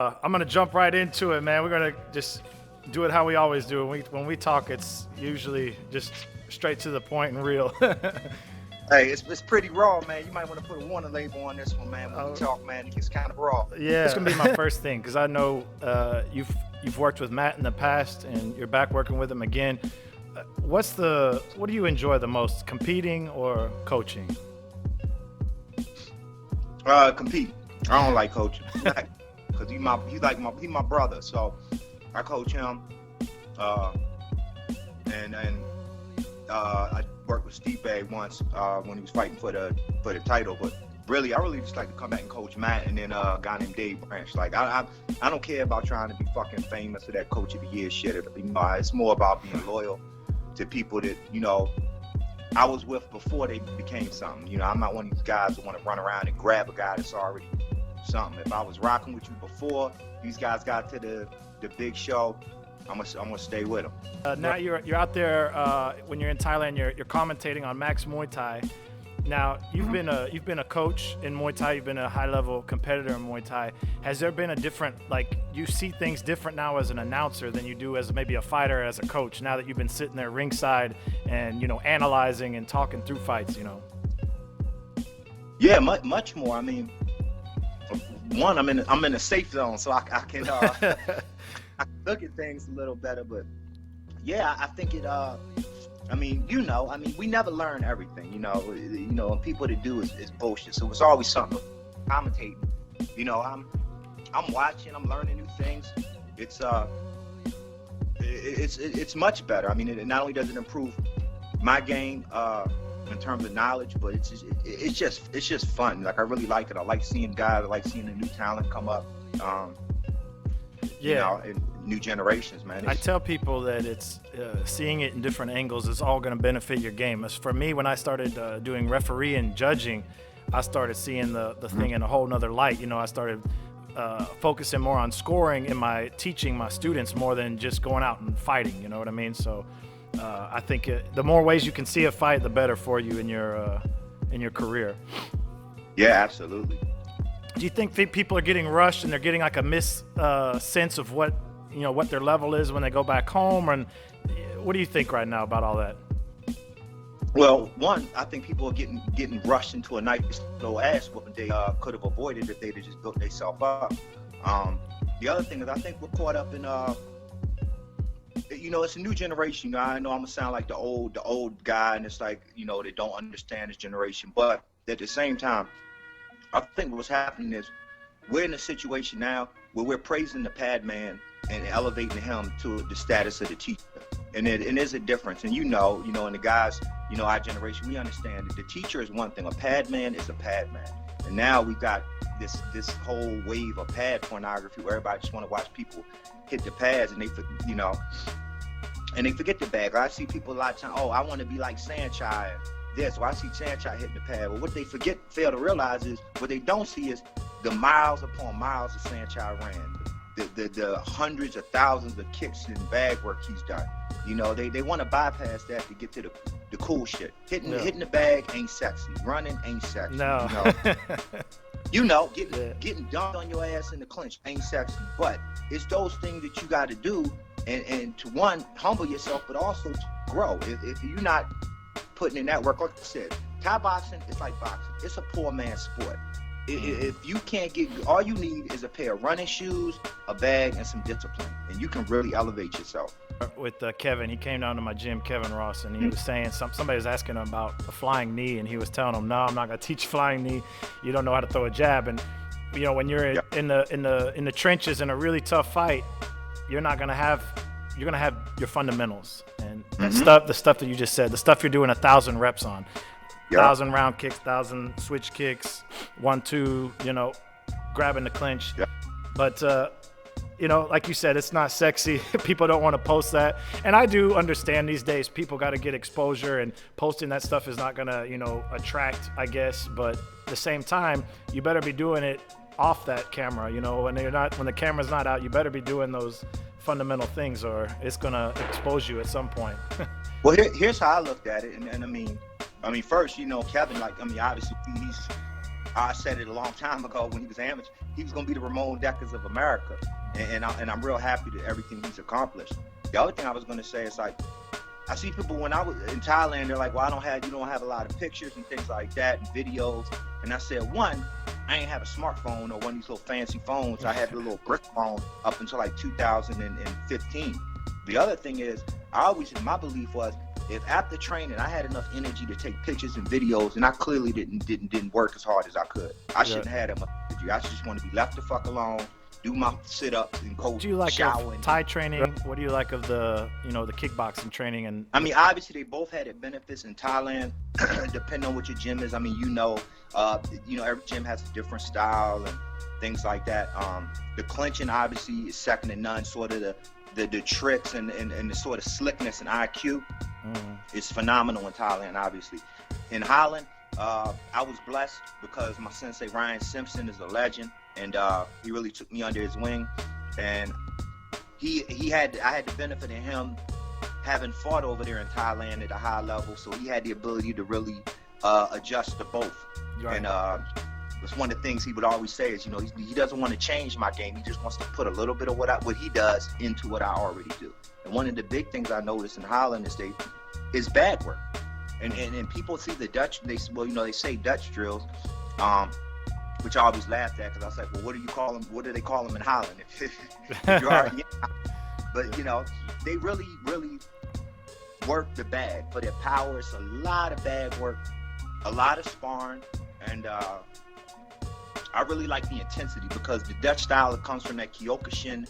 I'm gonna jump right into it, man. We're gonna just do it how we always do. When we talk, it's usually just straight to the point and real. Hey, it's pretty raw, man. You might want to put a warning label on this one, man. When we talk, man, it gets kind of raw. Yeah, it's gonna be my first thing because I know you've worked with Matt in the past, and you're back working with him again. What do you enjoy the most, competing or coaching? Compete. I don't like coaching because he's my brother. So I coach him, and I worked with Stipe once when he was fighting for the title. But really, I really just like to come back and coach Matt, and then a guy named Dave Branch. Like I don't care about trying to be fucking famous or that coach of the year shit. It's more about being loyal to people that I was with before they became something. I'm not one of these guys that want to run around and grab a guy that's already something. If I was rocking with you before these guys got to the big show, I'm gonna stay with them. Now you're out there when you're in Thailand. You're commentating on Max Muay Thai. Now you've been a coach in Muay Thai. You've been a high level competitor in Muay Thai. Has there been a different, you see things different now as an announcer than you do as maybe a fighter, as a coach? Now that you've been sitting there ringside and analyzing and talking through fights, Yeah, much more. I mean, one, I'm in a safe zone, so I can I can look at things a little better. But yeah, I think it. We never learn everything. And people that do is bullshit. So it's always something. Commentating. I'm watching. I'm learning new things. It's much better. I mean, it not only does it improve my game in terms of knowledge, but it's just fun. Like, I really like it. I like seeing guys. I like seeing the new talent come up. In new generations, man. I tell people that it's seeing it in different angles is all going to benefit your game. As for me, when I started doing referee and judging, I started seeing the thing in a whole nother light. I started focusing more on scoring in my teaching my students more than just going out and fighting. You know what I mean? So I think the more ways you can see a fight, the better for you in your career. Yeah, absolutely. Do you think people are getting rushed and they're getting like a sense of what their level is when they go back home? And what do you think right now about all that? Well, one, I think people are getting rushed into a nice little ass whooping they could have avoided if they'd have just built themselves up. The other thing is, I think we're caught up in it's a new generation. I know I'm gonna sound like the old guy, and it's like they don't understand this generation. But at the same time, I think what's happening is we're in a situation now where we're praising the pad man and elevating him to the status of the teacher. And there's a difference. And and the guys, our generation, we understand that the teacher is one thing. A pad man is a pad man. And now we've got this whole wave of pad pornography where everybody just want to watch people hit the pads, and they forget the bag. I see people a lot of times, I want to be like Sanchai. So I see Sanchai hitting the pad. But what they fail to realize is, what they don't see is the miles upon miles that Sanchai ran. The hundreds of thousands of kicks and bag work he's done. They want to bypass that to get to the cool shit. Hitting the bag ain't sexy. Running ain't sexy. No. Getting dunked on your ass in the clinch ain't sexy. But it's those things that you got to do, and to, one, humble yourself, but also to grow. If you're not putting in that work, like I said, Thai boxing is like boxing. It's a poor man's sport. If you can't all you need is a pair of running shoes, a bag, and some discipline, and you can really elevate yourself. With Kevin, he came down to my gym, Kevin Ross, and he was saying somebody was asking him about a flying knee, and he was telling him, "No, I'm not gonna teach flying knee. You don't know how to throw a jab." And when you're in the trenches in a really tough fight, you're gonna have your fundamentals and the stuff that you just said, the stuff you're doing 1,000 reps on. 1,000 round kicks, 1,000 switch kicks, 1-2, grabbing the clinch. Yeah. But, like you said, it's not sexy. People don't want to post that. And I do understand these days people got to get exposure, and posting that stuff is not going to, attract, I guess. But at the same time, you better be doing it off that camera. When the camera's not out, you better be doing those fundamental things, or it's going to expose you at some point. Well, here's how I looked at it. And I mean, first, Kevin, obviously I said it a long time ago when he was amateur. He was going to be the Ramon Deckers of America, and I'm real happy to everything he's accomplished. The other thing I was going to say is like, I see people when I was in Thailand, they're like, well, you don't have a lot of pictures and things like that and videos. And I said, one, I ain't have a smartphone or one of these little fancy phones. I had the little brick phone up until like 2015. The other thing is, my belief was, if after training I had enough energy to take pictures and videos, and I clearly didn't work as hard as I could, I shouldn't have that much energy. I just want to be left the fuck alone, do my sit-ups and coach. What do you like shower of Thai training? What do you like of the kickboxing training? And I mean, obviously they both had their benefits in Thailand, depending on what your gym is. I mean, every gym has a different style and things like that. The clinching obviously is second to none. Sort of the tricks and the sort of slickness and IQ is phenomenal in Thailand. Obviously, in Holland, I was blessed because my sensei Ryan Simpson is a legend. And he really took me under his wing, and I had the benefit of him having fought over there in Thailand at a high level, so he had the ability to really adjust to both. Right. And that's one of the things he would always say is, he doesn't want to change my game. He just wants to put a little bit of what he does into what I already do. And one of the big things I noticed in Holland is bag work. And people see the Dutch, they say Dutch drills. Which I always laughed at because I was like, well, what do they call them in Holland? If you are, but they really, really work the bag for their power. It's a lot of bag work, a lot of sparring, and I really like the intensity because the Dutch style, it comes from that Kyokushin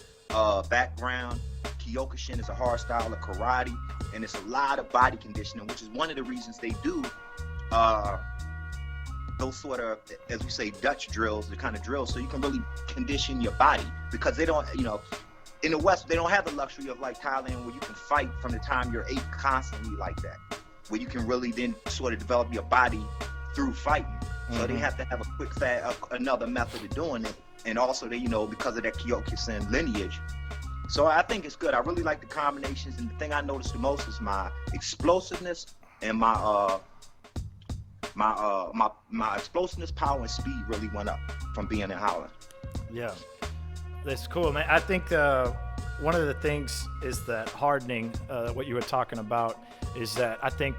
background. Kyokushin is a hard style of karate, and it's a lot of body conditioning, which is one of the reasons they do those sort of, as we say, Dutch drills, the kind of drills, so you can really condition your body, because they don't, in the West, they don't have the luxury of like Thailand where you can fight from the time you're 8 constantly like that, where you can really then sort of develop your body through fighting. So they have to have a quick, another method of doing it, and also they, because of that Kyokushin lineage. So I think it's good. I really like the combinations, and the thing I noticed the most is my explosiveness and my explosiveness, power, and speed really went up from being in Holland. Yeah, that's cool, man. I think one of the things is that hardening, what you were talking about, is that I think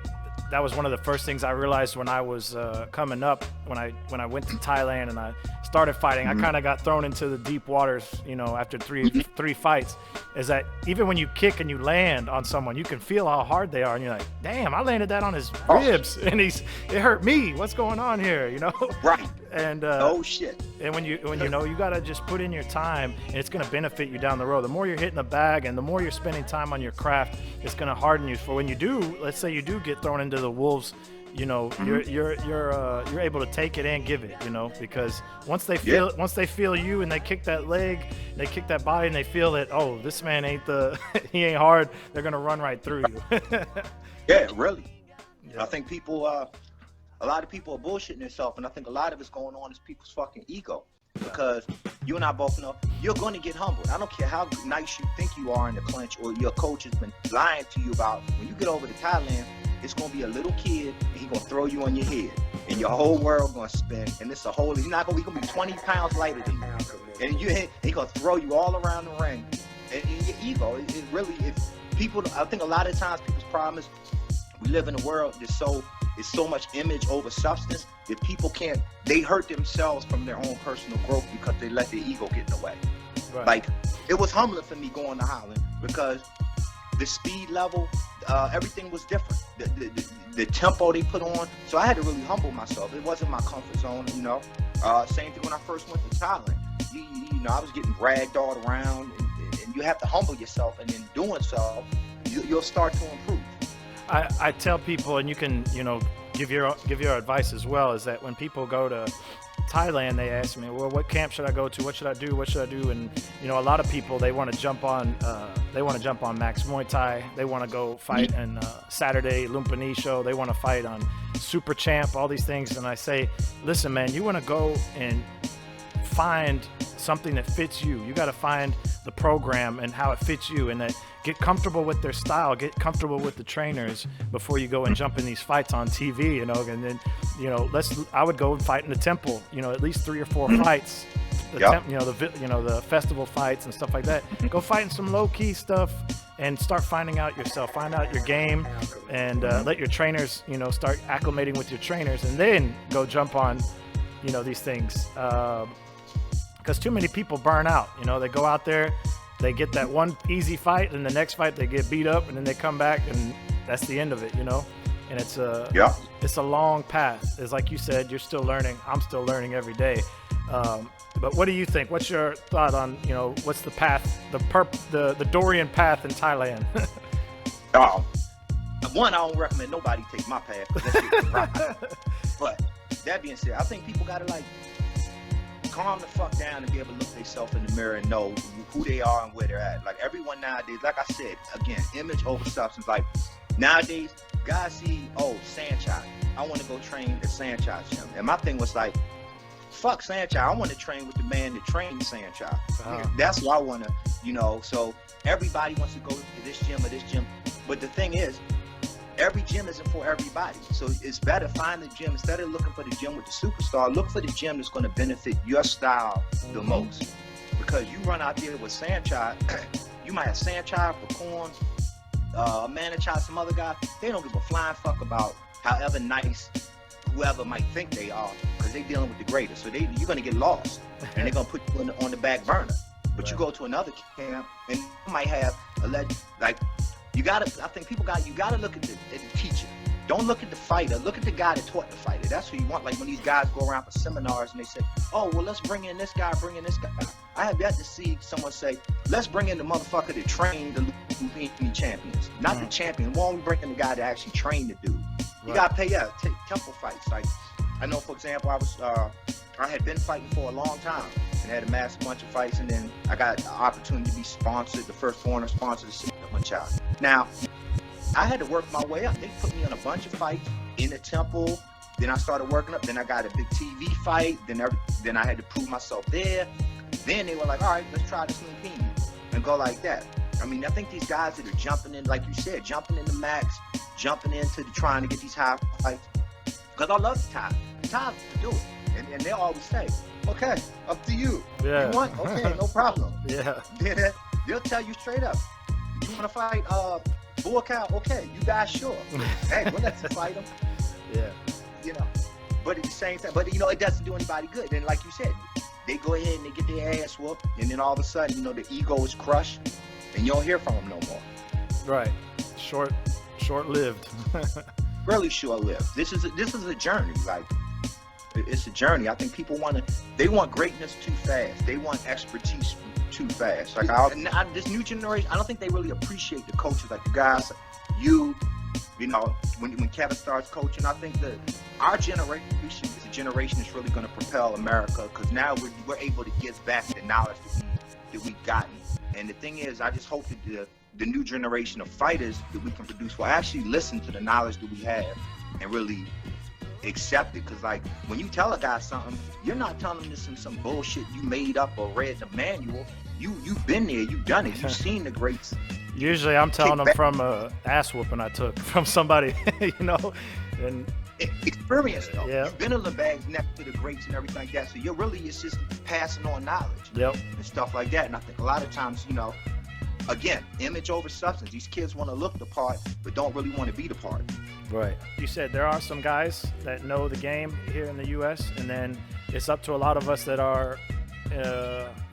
that was one of the first things I realized when I was coming up, when I went to Thailand and I started fighting. I kind of got thrown into the deep waters, after three fights, is that even when you kick and you land on someone, you can feel how hard they are, and you're like, damn, I landed that on his ribs, and it hurt me. What's going on here, Right. And oh shit. And when you gotta just put in your time, and it's gonna benefit you down the road. The more you're hitting the bag, and the more you're spending time on your craft, it's gonna harden you for when you do. Let's say you do get thrown into the wolves. You're able to take it and give it, because once they feel you and they kick that leg, they kick that body, and they feel that, oh, this man he ain't hard, they're gonna run right through you. Yeah, really. Yeah. I think a lot of people are bullshitting themselves, and I think a lot of it's going on is people's fucking ego. Because you and I both know you're going to get humbled. I don't care how nice you think you are in the clinch, or your coach has been lying to you about. When you get over to Thailand, it's going to be a little kid, and he's going to throw you on your head, and your whole world going to spin, and it's he's going to be 20 pounds lighter than you, and he's going to throw you all around the ring, and your ego, it really, people, I think a lot of times people's problem is we live in a world that's so much image over substance that people they hurt themselves from their own personal growth because they let their ego get in the way. Right. Like, it was humbling for me going to Holland because the speed level, everything was different. The tempo they put on, so I had to really humble myself. It wasn't my comfort zone, Same thing when I first went to Thailand. I was getting dragged all around, and you have to humble yourself, and in doing so, you'll start to improve. I tell people, and you can, give your advice as well, is that when people go to Thailand, they ask me, well, what camp should I go to? What should I do? And a lot of people, they want to jump on Max Muay Thai. They want to go fight in Saturday Lumpini show. They want to fight on Super Champ, all these things. And I say, listen, man, you want to go and find something that fits you. You got to find the program and how it fits you, and that get comfortable with their style, get comfortable with the trainers before you go and jump in these fights on TV, you know. And then, you know, I would go and fight in the temple, you know, at least 3 or 4 fights. The festival fights and stuff like that. Go fight in some low-key stuff and start finding out yourself, find out your game, and let your trainers, you know, start acclimating with your trainers, and then go jump on, you know, these things. Because too many people burn out. You know, they go out there, they get that one easy fight, and the next fight they get beat up, and then they come back, and that's the end of it, you know. And it's a long path. It's like you said, you're still learning. I'm still learning every day. But what do you think? What's your thought on, you know, what's the path, the Dorian path in Thailand? One, I don't recommend nobody take my path, 'cause that shit is right. But that being said, I think people gotta like calm the fuck down and be able to look themselves in the mirror and know who they are and where they're at. Like everyone nowadays, like I said, again, image over substance. Like nowadays, guys see, oh, Sanchez, I want to go train at Sanchez gym. And my thing was like, fuck Sanchez, I want to train with the man that trained Sanchez. That's what I want to, you know. So everybody wants to go to this gym or this gym. But the thing is, every gym isn't for everybody. So it's better find the gym, instead of looking for the gym with the superstar, look for the gym that's going to benefit your style the most. Because you run out there with Sanchez, you might have Sanchez, Percorns, Manichai, some other guy. They don't give a flying fuck about however nice whoever might think they are, because they're dealing with the greatest. So you're going to get lost, and they're going to put you on the back burner. But right. You go to another camp, and you might have you gotta look at the teacher. Don't look at the fighter. Look at the guy that taught the fighter. That's who you want. Like when these guys go around for seminars and they say, oh, well, let's bring in this guy, bring in this guy. I have yet to see someone say, let's bring in the motherfucker that trained the Lumini champions. Not the champion. Why don't we bring in the guy that actually trained the dude? You gotta pay, take temple fights. Like I know, for example, I had been fighting for a long time and had amassed a bunch of fights, and then I got the opportunity to be sponsored, the first foreigner sponsor to see my child. Now, I had to work my way up. They put me on a bunch of fights in the temple. Then I started working up. Then I got a big TV fight. Then I had to prove myself there. Then they were like, all right, let's try this Lumini and go like that. I mean, I think these guys that are jumping in, like you said, jumping in the max, jumping into trying to get these high fights. Because I love the Thai. The Thai to do it. And they always say, okay, up to you. Yeah. You want? Okay, no problem. Yeah. Then they'll tell you straight up, you want to fight Bull Cow? Okay, you guys sure. Hey, we'll let you fight them. Yeah. You know, but at the same time, but you know, it doesn't do anybody good. And like you said, they go ahead and they get their ass whooped, and then all of a sudden, you know, the ego is crushed, and you don't hear from them no more. Right. Short-lived. Really short-lived. This is a journey. Like, it's a journey. I think people they want greatness too fast. They want expertise too fast. Like this new generation, I don't think they really appreciate the coaches, like the guys, you know, when Kevin starts coaching. I think that our generation is a generation that's really going to propel America, because now we're able to give back the knowledge that we've gotten. And the thing is, I just hope that the new generation of fighters that we can produce will actually listen to the knowledge that we have and really accept it. Because like when you tell a guy something, you're not telling him this in some bullshit you made up or read the manual. You've been there, you've done it, you've seen the greats. Usually I'm telling them from a ass whooping I took from somebody, you know. And experience though. Yeah. You've been in the bags next to the greats and everything like that. So it's just passing on knowledge. Yep. And stuff like that. And I think a lot of times, you know, again, image over substance. These kids want to look the part, but don't really want to be the part. Right. You said there are some guys that know the game here in the U.S., and then it's up to a lot of us that are,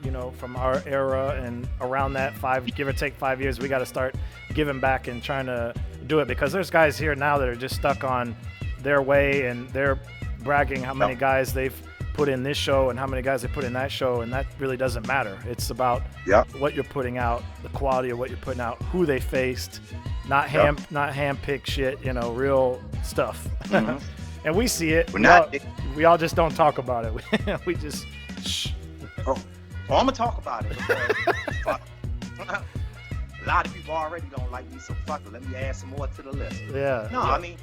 you know, from our era and around that give or take 5 years, we got to start giving back and trying to do it, because there's guys here now that are just stuck on their way, and they're bragging how many guys they've put in this show and how many guys they put in that show, and that really doesn't matter. It's about what you're putting out, the quality of what you're putting out, who they faced, not hand-picked shit, you know, real stuff. Mm-hmm. And we see it. We all just don't talk about it. We just shh. Oh, I'm gonna talk about it because a lot of people already don't like me, so fuck it. Let me add some more to the list. Yeah. No, I mean,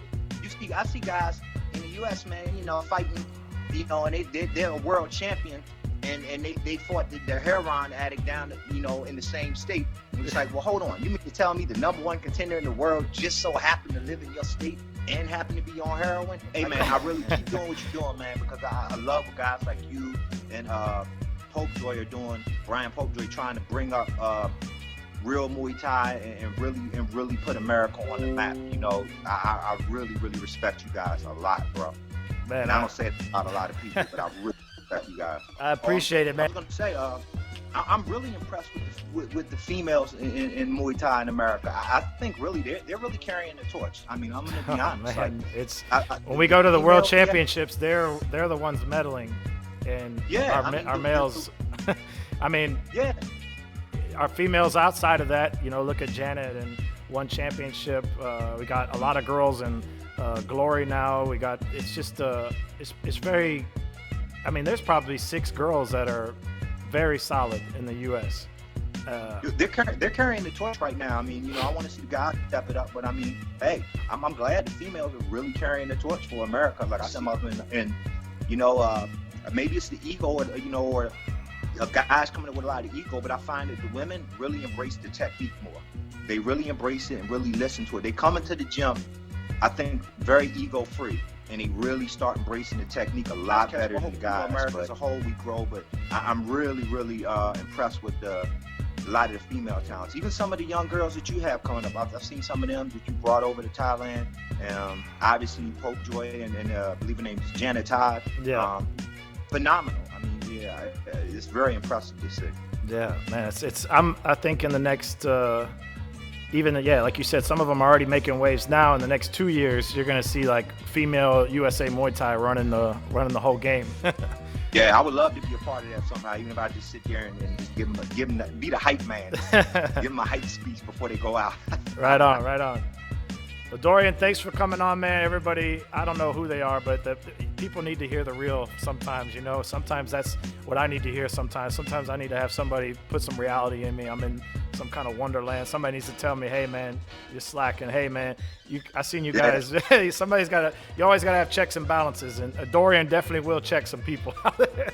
I see guys in the U.S., man, you know, fighting, you know, and they're a world champion, and they fought the heroin addict down, you know, in the same state. And it's like, well, hold on, you mean to tell me the #1 contender in the world just so happened to live in your state and happen to be on heroin? Hey man, I really keep doing what you're doing, man, because I love what guys like you and Popejoy are doing. Brian Popejoy trying to bring up real Muay Thai and really put America on the map. You know, I really respect you guys a lot, bro. Man, and I don't say it about a lot of people, but I really respect you guys. I appreciate it, man. I was gonna say, I'm really impressed with the females in Muay Thai in America. I think really they're really carrying the torch. I mean, I'm gonna be honest. Man, like, it's when we go to the World Championships, they're the ones medaling, and our males. I mean, our females outside of that, you know, look at Janet and won championship. We got a lot of girls in Glory now. We got it's very. I mean, there's probably 6 girls that are very solid in the U.S. They're carrying the torch right now. I mean, you know, I want to see the guys step it up, but I mean, hey, I'm glad the females are really carrying the torch for America. Like I said, and you know, maybe it's the ego, or you know, or guys coming up with a lot of ego, but I find that the women really embrace the technique more. They really embrace it and really listen to it. They come into the gym, I think, very ego-free, and they really start embracing the technique a lot better than the guys. America as a whole, we grow, but I'm really impressed with a lot of the female talents. Even some of the young girls that you have coming up. I've seen some of them that you brought over to Thailand. Obviously, Popejoy and I believe her name is Janet Todd. Yeah. Phenomenal. I mean, yeah, it's very impressive to see. Yeah, man. I think in the next. Like you said, some of them are already making waves now. In the next 2 years, you're gonna see like female USA Muay Thai running the whole game. Yeah, I would love to be a part of that somehow, even if I just sit there and just give them be the hype man, give them a hype speech before they go out. Right on. Well, Dorian, thanks for coming on, man. Everybody, I don't know who they are, but people need to hear the real sometimes, you know. Sometimes that's what I need to hear sometimes. Sometimes I need to have somebody put some reality in me. I'm in some kind of wonderland. Somebody needs to tell me, hey, man, you're slacking. Hey, man, I seen you guys. You always got to have checks and balances. And Dorian definitely will check some people out there.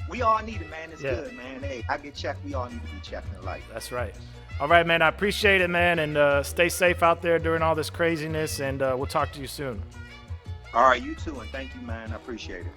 We all need it, man. It's good, man. Hey, I get checked. We all need to be checked in life. That's right. All right, man. I appreciate it, man. And stay safe out there during all this craziness. And we'll talk to you soon. All right, you too. And thank you, man. I appreciate it.